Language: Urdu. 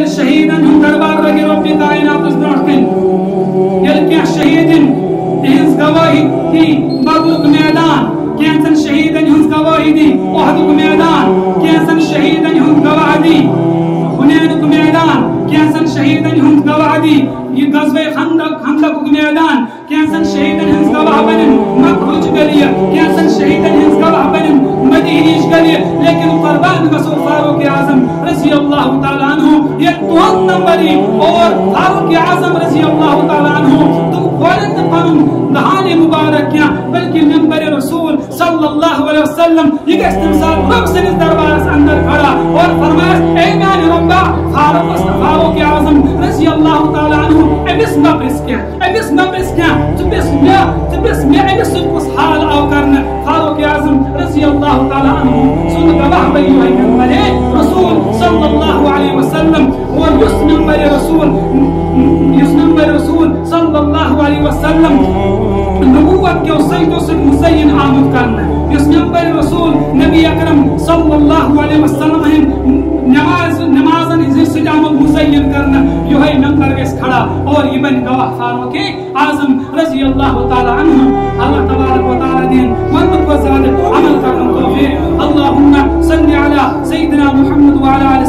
یل شہیدن ہن دربار لگی رب کائنات اس برونٹ کن یل کیا شہیدن تہنز گواہی تھی بدرک میدان کینسن شہیدن ہنز گواہی دی احدک میدان کینسن شہیدن ہنز گواہی دی حنینک میدان کینسن شہیدن ہنز گواہ دی یہ غزوہ خندق میدان کینسن شہیدن ہنز گواہ بنن مکہ گلیہ کینسن شہیدن ہنز گواہ بنن مدینہ گلیہ لیکن قربان گسو فاروق اعظم رضی اللہ تعالی عنہ یہ تو نمبری اور فاروق اعظم رضی اللہ تعالی عنہ تو کھولن پنن دہان مبارک کیا بلکہ منبر رسول صلی اللہ علیہ وسلم یہ استمثال رب سے دربار اندر کھڑا اور فرمایا اے میان ربا فاروق اعظم رضی اللہ تعالی عنہ امس نبرس کیا تبس میں امس کس حال آو کرنا فاروق اعظم رضی اللہ تعالی عنہ سن گواہ بنی ہوئی منبر رسول صلی اللہ علیہ وسلم اور یس منبر رسول صلی اللہ علیہ وسلم نبوت کے سیدوں سے مزین آمد کرنا یس منبر رسول نبی اکرم صلی اللہ علیہ وسلم نمازن سجامت مزین کرنا یہ منبر گیس کھڑا اور یہ بن گواہ فاروق اعظم رضی اللہ تعالی عنہ اللہ تبارک و تعالی دین منت و زیادت عمل کرنا توفیق اللہم صلی علی سیدنا محمد وعلی